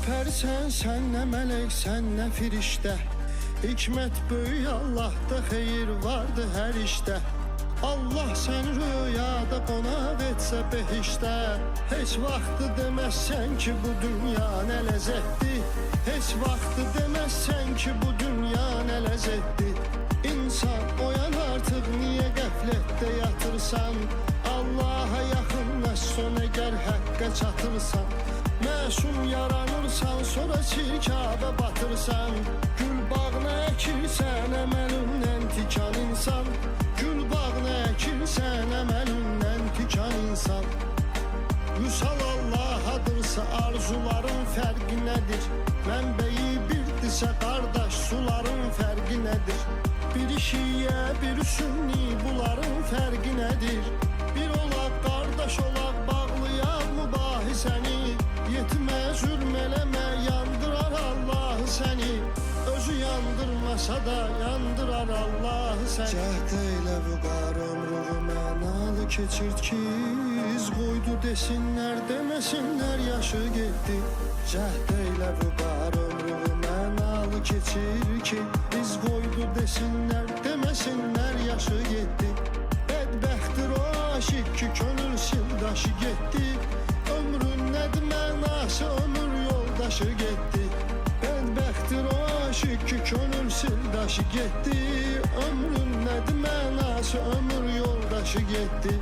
Süpersen sen ne melek sen ne firişte. Hikmet böyük Allah'ta xeyir vardı her işte. Allah sen rüyada qonaq etsə behişdə. Heç vaxtı deməzsən ki bu dünya nə ləzzətdir. Heç vaxtı deməzsən ki bu dünya nə ləzzətdir. İnsan oyan artıq niyə qəflətdə yatırsan. Allaha yaxınlaşsan əgər həqqə çatırsan. Məsum yaranırsan sonra çirkabə batırsan. Gül bağına əkirsən əməlindən tikan insan. Gül bağına əkirsən əməlindən tikan insan. Vüsal Allahadırsa arzuların fərqi nədir? Mənbəyi birdirsə qardaş suların fərqi nədir? Bir şiyə bir sünni bunların fərqi nədir? Bir olaq qardaş olaq bağlayaq mübahisəni. Yetmə zülm eləmə yandırar Allah səni. Özü yandırmasa da yandırar Allah səni. Cəhd eylə vüqar ömrüğü mənalı keçirt ki iz qoydu desinlər deməsinlər yaşı getdi. Cəhd eylə vüqar ömrüğü mənalı keçir ki iz qoydu desinlər deməsinlər yaşı getdi. Bədbəxtdir o aşıq ki könül sildaşı getdi. Ömrün nədir mənası ömür yoldaşı getdi. Bədbəxtdir o aşıq ki könül sildaşı getdi. Ömrün nədir mənası ömür yoldaşı getdi.